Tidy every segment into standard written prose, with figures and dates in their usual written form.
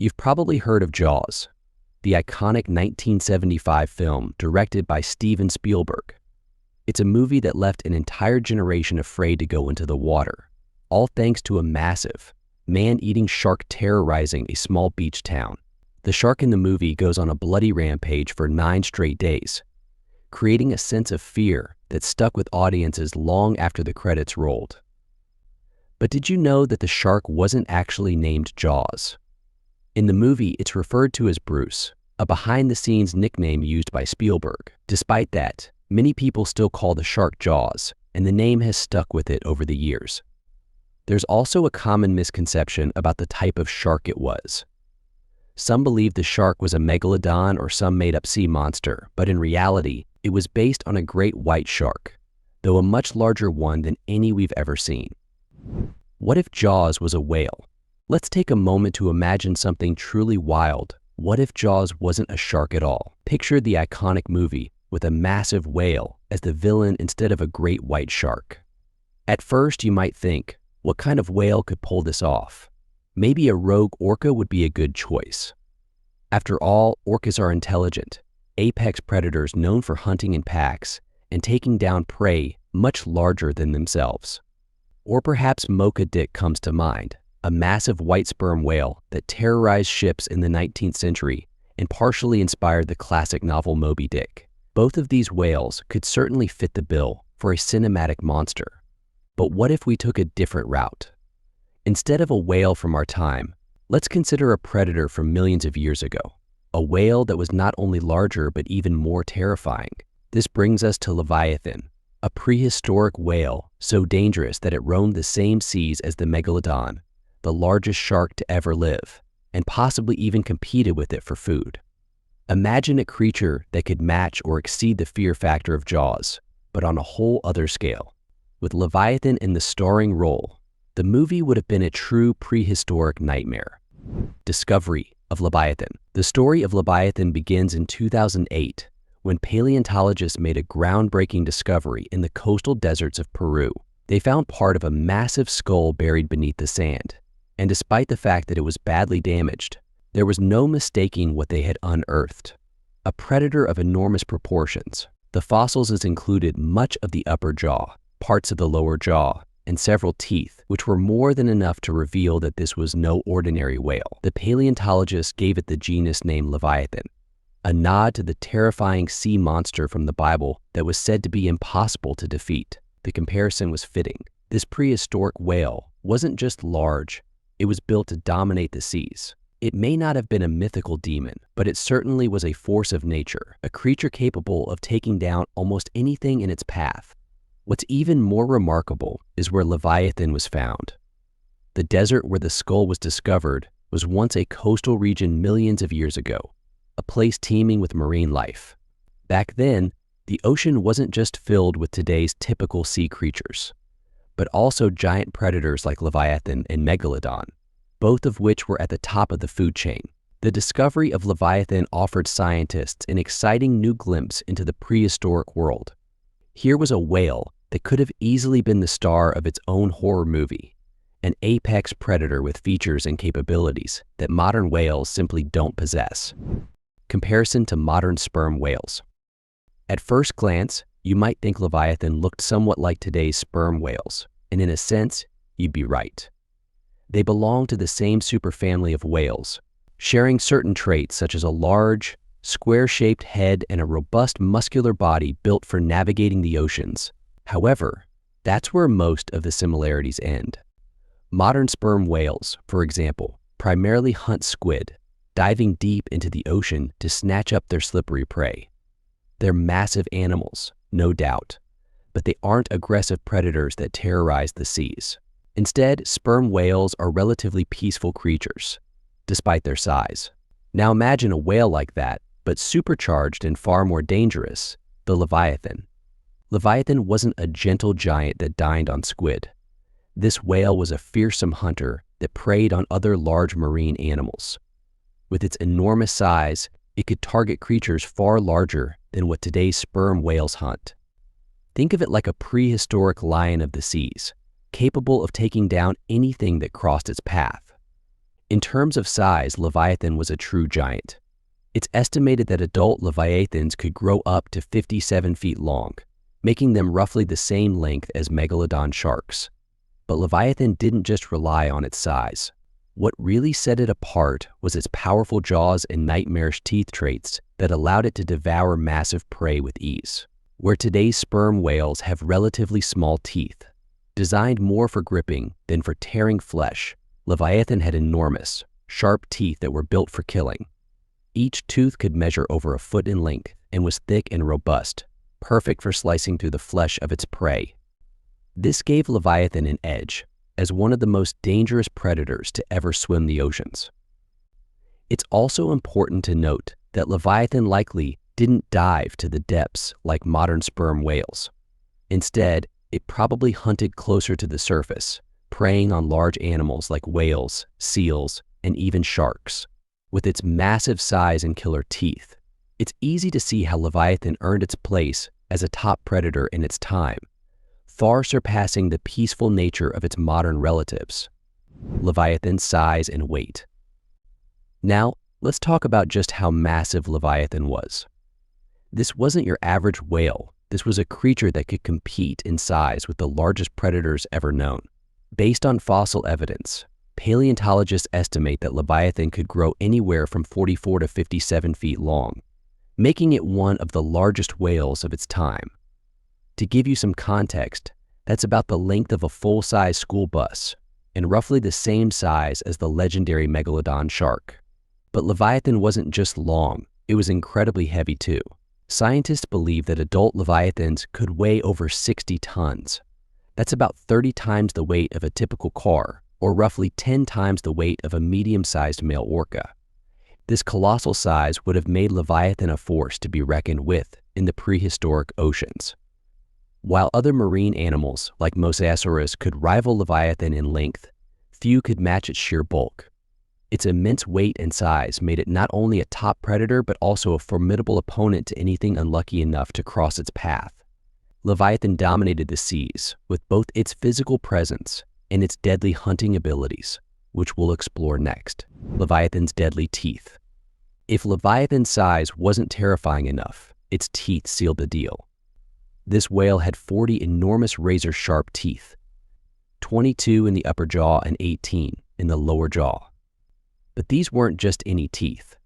You've probably heard of Jaws, the iconic 1975 film directed by Steven Spielberg. It's a movie that left an entire generation afraid to go into the water, all thanks to a massive, man-eating shark terrorizing a small beach town. The shark in the movie goes on a bloody rampage for 9 straight days, creating a sense of fear that stuck with audiences long after the credits rolled. But did you know that the shark wasn't actually named Jaws? In the movie, it's referred to as Bruce, a behind-the-scenes nickname used by Spielberg. Despite that, many people still call the shark Jaws, and the name has stuck with it over the years. There's also a common misconception about the type of shark it was. Some believe the shark was a Megalodon or some made-up sea monster, but in reality, it was based on a great white shark, though a much larger one than any we've ever seen. What if Jaws was a whale? Let's take a moment to imagine something truly wild. What if Jaws wasn't a shark at all? Picture the iconic movie with a massive whale as the villain instead of a great white shark. At first, you might think, what kind of whale could pull this off? Maybe a rogue orca would be a good choice. After all, orcas are intelligent, apex predators known for hunting in packs and taking down prey much larger than themselves. Or perhaps Mocha Dick comes to mind, a massive white sperm whale that terrorized ships in the 19th century and partially inspired the classic novel Moby Dick. Both of these whales could certainly fit the bill for a cinematic monster. But what if we took a different route? Instead of a whale from our time, let's consider a predator from millions of years ago, a whale that was not only larger but even more terrifying. This brings us to Leviathan, a prehistoric whale so dangerous that it roamed the same seas as the Megalodon, the largest shark to ever live, and possibly even competed with it for food. Imagine a creature that could match or exceed the fear factor of Jaws, but on a whole other scale. With Leviathan in the starring role, the movie would have been a true prehistoric nightmare. Discovery of Livyatan. The story of Livyatan begins in 2008 when paleontologists made a groundbreaking discovery in the coastal deserts of Peru. They found part of a massive skull buried beneath the sand, and despite the fact that it was badly damaged, there was no mistaking what they had unearthed. A predator of enormous proportions. The fossils included much of the upper jaw, parts of the lower jaw, and several teeth, which were more than enough to reveal that this was no ordinary whale. The paleontologists gave it the genus name Leviathan, a nod to the terrifying sea monster from the Bible that was said to be impossible to defeat. The comparison was fitting. This prehistoric whale wasn't just large, it was built to dominate the seas. It may not have been a mythical demon, but it certainly was a force of nature, a creature capable of taking down almost anything in its path. What's even more remarkable is where Leviathan was found. The desert where the skull was discovered was once a coastal region millions of years ago, a place teeming with marine life. Back then, the ocean wasn't just filled with today's typical sea creatures, but also giant predators like Leviathan and Megalodon, both of which were at the top of the food chain. The discovery of Leviathan offered scientists an exciting new glimpse into the prehistoric world. Here was a whale that could have easily been the star of its own horror movie, an apex predator with features and capabilities that modern whales simply don't possess. Comparison to modern sperm whales. At first glance, you might think Leviathan looked somewhat like today's sperm whales, and in a sense, you'd be right. They belong to the same superfamily of whales, sharing certain traits such as a large, square-shaped head and a robust muscular body built for navigating the oceans. However, that's where most of the similarities end. Modern sperm whales, for example, primarily hunt squid, diving deep into the ocean to snatch up their slippery prey. They're massive animals, no doubt, but they aren't aggressive predators that terrorize the seas. Instead, sperm whales are relatively peaceful creatures, despite their size. Now imagine a whale like that, but supercharged and far more dangerous, the Leviathan. Leviathan wasn't a gentle giant that dined on squid. This whale was a fearsome hunter that preyed on other large marine animals. With its enormous size, it could target creatures far larger than what today's sperm whales hunt. Think of it like a prehistoric lion of the seas, capable of taking down anything that crossed its path. In terms of size, Leviathan was a true giant. It's estimated that adult Leviathans could grow up to 57 feet long, making them roughly the same length as Megalodon sharks. But Leviathan didn't just rely on its size. What really set it apart was its powerful jaws and nightmarish teeth traits that allowed it to devour massive prey with ease. Where today's sperm whales have relatively small teeth, designed more for gripping than for tearing flesh, Leviathan had enormous, sharp teeth that were built for killing. Each tooth could measure over a foot in length and was thick and robust, perfect for slicing through the flesh of its prey. This gave Leviathan an edge as one of the most dangerous predators to ever swim the oceans. It's also important to note that Leviathan likely didn't dive to the depths like modern sperm whales. Instead, it probably hunted closer to the surface, preying on large animals like whales, seals, and even sharks. With its massive size and killer teeth, it's easy to see how Leviathan earned its place as a top predator in its time, far surpassing the peaceful nature of its modern relatives. Leviathan's size and weight. Now, let's talk about just how massive Leviathan was. This wasn't your average whale. This was a creature that could compete in size with the largest predators ever known. Based on fossil evidence, paleontologists estimate that Leviathan could grow anywhere from 44 to 57 feet long, making it one of the largest whales of its time. To give you some context, that's about the length of a full-size school bus and roughly the same size as the legendary Megalodon shark. But Leviathan wasn't just long, it was incredibly heavy too. Scientists believe that adult Leviathans could weigh over 60 tons. That's about 30 times the weight of a typical car, or roughly 10 times the weight of a medium-sized male orca. This colossal size would have made Leviathan a force to be reckoned with in the prehistoric oceans. While other marine animals, like Mosasaurus, could rival Leviathan in length, few could match its sheer bulk. Its immense weight and size made it not only a top predator but also a formidable opponent to anything unlucky enough to cross its path. Leviathan dominated the seas with both its physical presence and its deadly hunting abilities, which we'll explore next. Leviathan's deadly teeth. If Leviathan's size wasn't terrifying enough, its teeth sealed the deal. This whale had 40 enormous razor-sharp teeth, 22 in the upper jaw and 18 in the lower jaw. But these weren't just any teeth.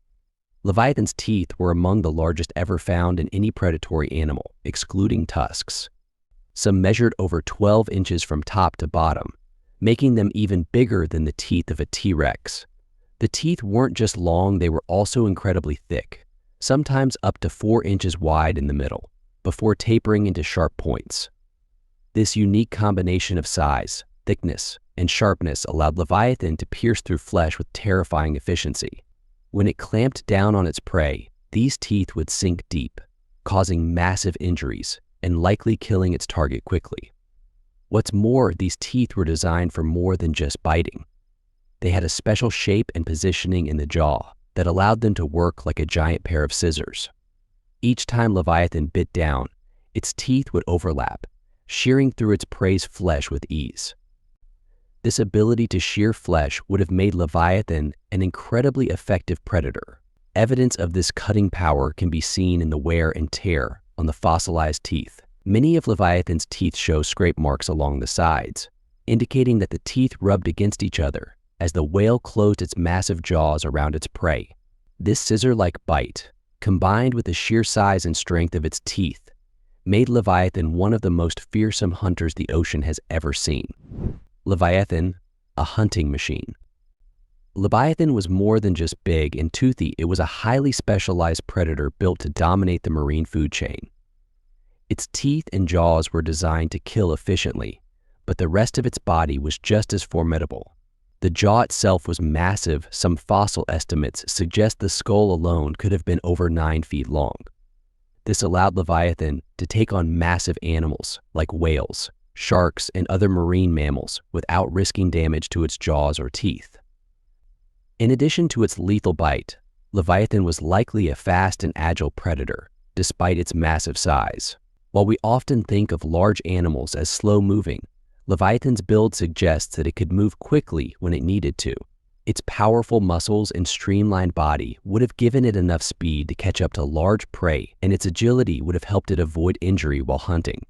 Leviathan's teeth were among the largest ever found in any predatory animal, excluding tusks. Some measured over 12 inches from top to bottom, making them even bigger than the teeth of a T-Rex. The teeth weren't just long, they were also incredibly thick, sometimes up to 4 inches wide in the middle, before tapering into sharp points. This unique combination of size, thickness, and sharpness allowed Leviathan to pierce through flesh with terrifying efficiency. When it clamped down on its prey, these teeth would sink deep, causing massive injuries and likely killing its target quickly. What's more, these teeth were designed for more than just biting. They had a special shape and positioning in the jaw that allowed them to work like a giant pair of scissors. Each time Leviathan bit down, its teeth would overlap, shearing through its prey's flesh with ease. This ability to shear flesh would have made Leviathan an incredibly effective predator. Evidence of this cutting power can be seen in the wear and tear on the fossilized teeth. Many of Leviathan's teeth show scrape marks along the sides, indicating that the teeth rubbed against each other as the whale closed its massive jaws around its prey. This scissor-like bite, combined with the sheer size and strength of its teeth, made Leviathan one of the most fearsome hunters the ocean has ever seen. Leviathan, a hunting machine. Leviathan was more than just big and toothy, it was a highly specialized predator built to dominate the marine food chain. Its teeth and jaws were designed to kill efficiently, but the rest of its body was just as formidable. The jaw itself was massive. Some fossil estimates suggest the skull alone could have been over 9 feet long. This allowed Leviathan to take on massive animals like whales, sharks, and other marine mammals without risking damage to its jaws or teeth. In addition to its lethal bite, Leviathan was likely a fast and agile predator, despite its massive size. While we often think of large animals as slow-moving, Leviathan's build suggests that it could move quickly when it needed to. Its powerful muscles and streamlined body would have given it enough speed to catch up to large prey, and its agility would have helped it avoid injury while hunting.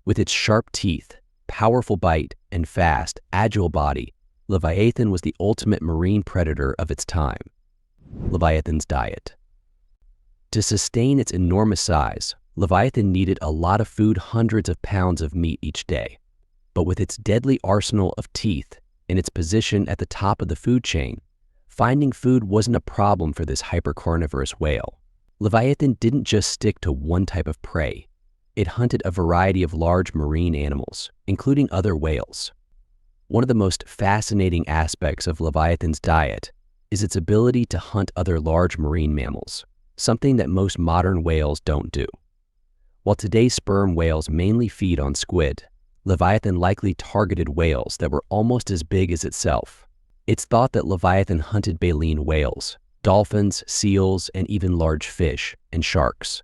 With its sharp teeth, powerful bite, and fast, agile body, Leviathan was the ultimate marine predator of its time. Leviathan's diet. To sustain its enormous size, Leviathan needed a lot of food, hundreds of pounds of meat each day. But with its deadly arsenal of teeth and its position at the top of the food chain, finding food wasn't a problem for this hypercarnivorous whale. Leviathan didn't just stick to one type of prey. It hunted a variety of large marine animals, including other whales. One of the most fascinating aspects of Leviathan's diet is its ability to hunt other large marine mammals, something that most modern whales don't do. While today's sperm whales mainly feed on squid, Leviathan likely targeted whales that were almost as big as itself. It's thought that Leviathan hunted baleen whales, dolphins, seals, and even large fish and sharks.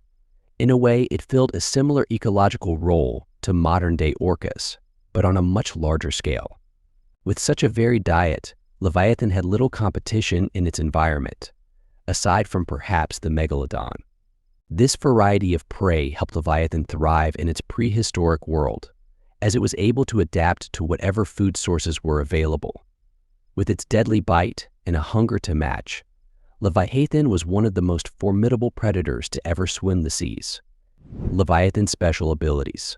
In a way, it filled a similar ecological role to modern-day orcas, but on a much larger scale. With such a varied diet, Leviathan had little competition in its environment, aside from perhaps the Megalodon. This variety of prey helped Leviathan thrive in its prehistoric world, as it was able to adapt to whatever food sources were available. With its deadly bite and a hunger to match, Leviathan was one of the most formidable predators to ever swim the seas. Leviathan's special abilities.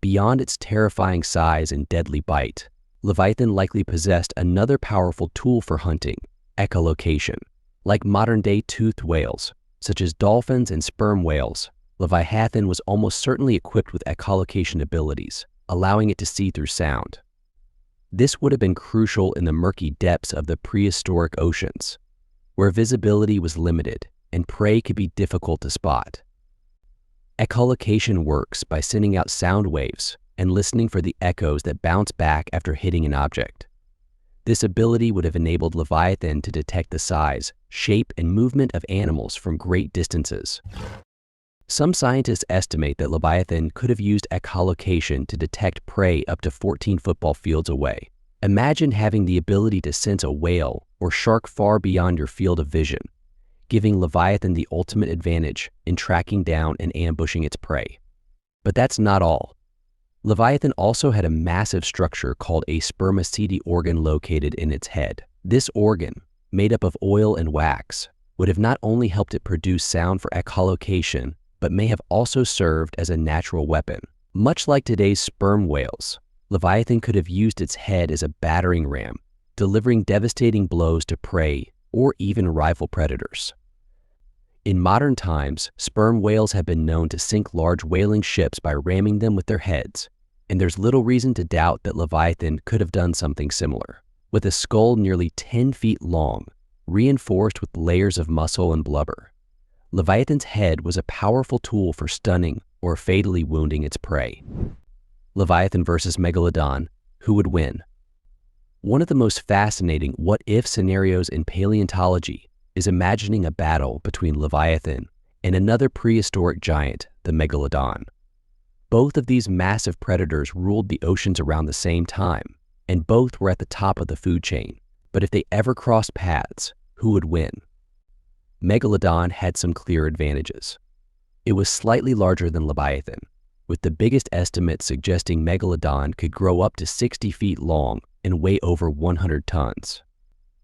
Beyond its terrifying size and deadly bite, Leviathan likely possessed another powerful tool for hunting: echolocation. Like modern-day toothed whales, such as dolphins and sperm whales, Leviathan was almost certainly equipped with echolocation abilities, allowing it to see through sound. This would have been crucial in the murky depths of the prehistoric oceans, where visibility was limited and prey could be difficult to spot. Echolocation works by sending out sound waves and listening for the echoes that bounce back after hitting an object. This ability would have enabled Leviathan to detect the size, shape, and movement of animals from great distances. Some scientists estimate that Leviathan could have used echolocation to detect prey up to 14 football fields away. Imagine having the ability to sense a whale or shark far beyond your field of vision, giving Leviathan the ultimate advantage in tracking down and ambushing its prey. But that's not all. Leviathan also had a massive structure called a spermaceti organ located in its head. This organ, made up of oil and wax, would have not only helped it produce sound for echolocation, but may have also served as a natural weapon. Much like today's sperm whales, Leviathan could have used its head as a battering ram, delivering devastating blows to prey or even rival predators. In modern times, sperm whales have been known to sink large whaling ships by ramming them with their heads, and there's little reason to doubt that Leviathan could have done something similar. With a skull nearly 10 feet long, reinforced with layers of muscle and blubber, Leviathan's head was a powerful tool for stunning or fatally wounding its prey. Leviathan versus Megalodon, who would win? One of the most fascinating what-if scenarios in paleontology is imagining a battle between Leviathan and another prehistoric giant, the Megalodon. Both of these massive predators ruled the oceans around the same time, and both were at the top of the food chain. But if they ever crossed paths, who would win? Megalodon had some clear advantages. It was slightly larger than Leviathan, with the biggest estimates suggesting Megalodon could grow up to 60 feet long and weigh over 100 tons.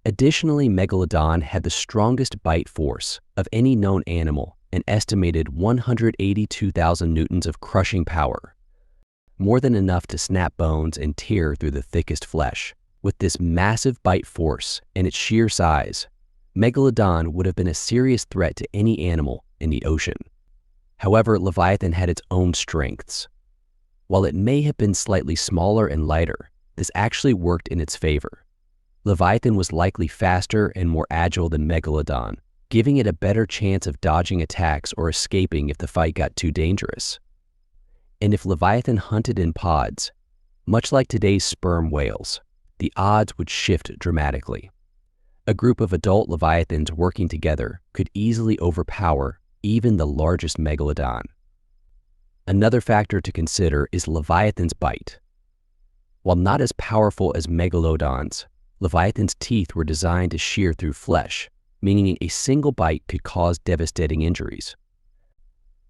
Additionally, Megalodon had the strongest bite force of any known animal, an estimated 182,000 newtons of crushing power, more than enough to snap bones and tear through the thickest flesh. With this massive bite force and its sheer size, Megalodon would have been a serious threat to any animal in the ocean. However, Leviathan had its own strengths. While it may have been slightly smaller and lighter, this actually worked in its favor. Leviathan was likely faster and more agile than Megalodon, giving it a better chance of dodging attacks or escaping if the fight got too dangerous. And if Leviathan hunted in pods, much like today's sperm whales, the odds would shift dramatically. A group of adult Leviathans working together could easily overpower even the largest Megalodon. Another factor to consider is Leviathan's bite. While not as powerful as Megalodon's, Leviathan's teeth were designed to shear through flesh, meaning a single bite could cause devastating injuries.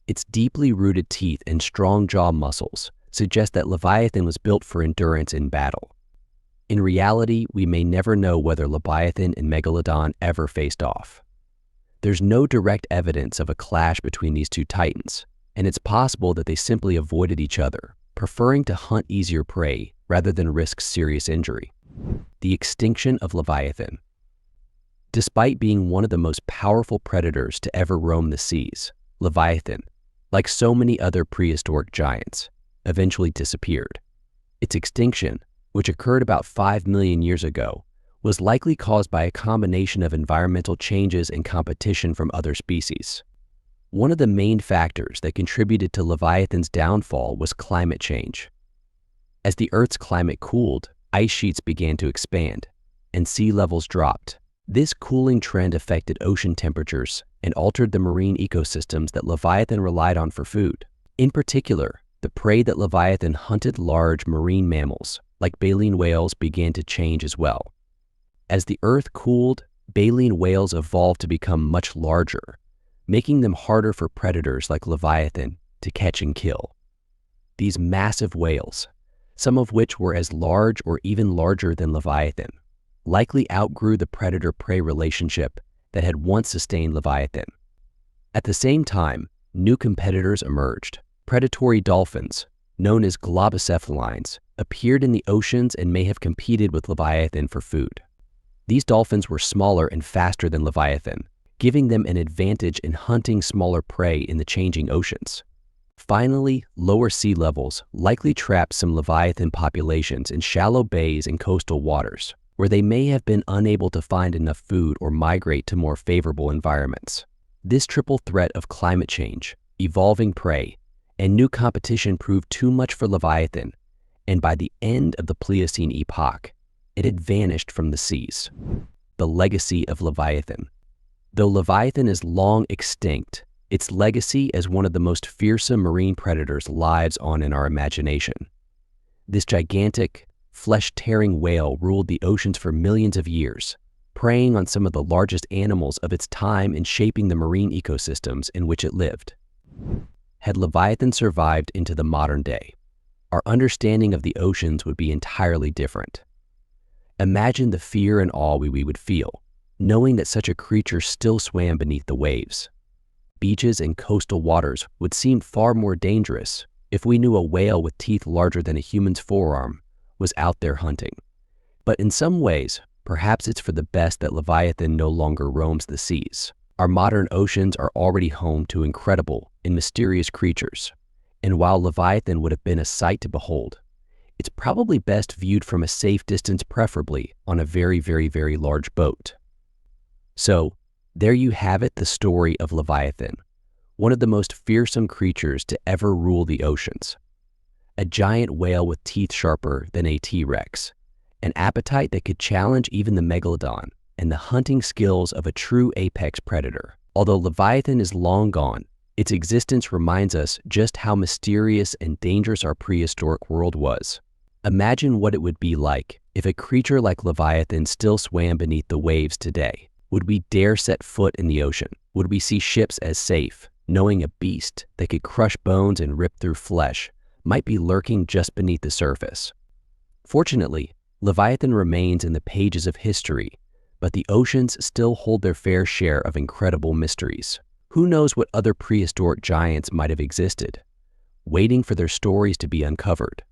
Its deeply rooted teeth and strong jaw muscles suggest that Leviathan was built for endurance in battle. In reality, we may never know whether Leviathan and Megalodon ever faced off. There's no direct evidence of a clash between these two titans, and it's possible that they simply avoided each other, preferring to hunt easier prey rather than risk serious injury. The extinction of Leviathan. Despite being one of the most powerful predators to ever roam the seas, Leviathan, like so many other prehistoric giants, eventually disappeared. Its extinction, which occurred about 5 million years ago, was likely caused by a combination of environmental changes and competition from other species. One of the main factors that contributed to Leviathan's downfall was climate change. As the Earth's climate cooled, ice sheets began to expand, and sea levels dropped. This cooling trend affected ocean temperatures and altered the marine ecosystems that Leviathan relied on for food. In particular, the prey that Leviathan hunted, large marine mammals, like baleen whales, began to change as well. As the Earth cooled, baleen whales evolved to become much larger, making them harder for predators like Leviathan to catch and kill. These massive whales, some of which were as large or even larger than Leviathan, likely outgrew the predator-prey relationship that had once sustained Leviathan. At the same time, new competitors emerged. Predatory dolphins, known as globocephalines, appeared in the oceans and may have competed with Leviathan for food. These dolphins were smaller and faster than Leviathan, giving them an advantage in hunting smaller prey in the changing oceans. Finally, lower sea levels likely trapped some Leviathan populations in shallow bays and coastal waters, where they may have been unable to find enough food or migrate to more favorable environments. This triple threat of climate change, evolving prey, and new competition proved too much for Leviathan, and by the end of the Pliocene epoch, it had vanished from the seas. The legacy of Leviathan. Though Leviathan is long extinct, its legacy as one of the most fearsome marine predators lives on in our imagination. This gigantic, flesh-tearing whale ruled the oceans for millions of years, preying on some of the largest animals of its time and shaping the marine ecosystems in which it lived. Had Leviathan survived into the modern day, our understanding of the oceans would be entirely different. Imagine the fear and awe we would feel, knowing that such a creature still swam beneath the waves. Beaches and coastal waters would seem far more dangerous if we knew a whale with teeth larger than a human's forearm was out there hunting. But in some ways, perhaps it's for the best that Leviathan no longer roams the seas. Our modern oceans are already home to incredible and mysterious creatures, and while Leviathan would have been a sight to behold, it's probably best viewed from a safe distance, preferably on a very, very, very large boat. So, there you have it, the story of Leviathan, one of the most fearsome creatures to ever rule the oceans. A giant whale with teeth sharper than a T-Rex, an appetite that could challenge even the Megalodon, and the hunting skills of a true apex predator. Although Leviathan is long gone, its existence reminds us just how mysterious and dangerous our prehistoric world was. Imagine what it would be like if a creature like Leviathan still swam beneath the waves today. Would we dare set foot in the ocean? Would we see ships as safe, knowing a beast that could crush bones and rip through flesh might be lurking just beneath the surface? Fortunately, Leviathan remains in the pages of history, but the oceans still hold their fair share of incredible mysteries. Who knows what other prehistoric giants might have existed, waiting for their stories to be uncovered.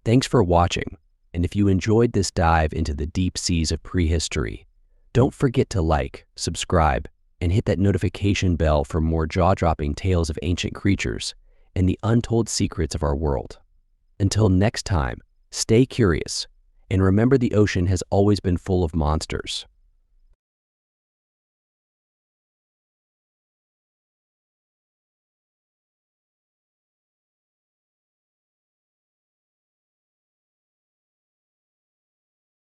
Thanks for watching, and if you enjoyed this dive into the deep seas of prehistory, don't forget to like, subscribe, and hit that notification bell for more jaw-dropping tales of ancient creatures and the untold secrets of our world. Until next time, stay curious, and remember the ocean has always been full of monsters.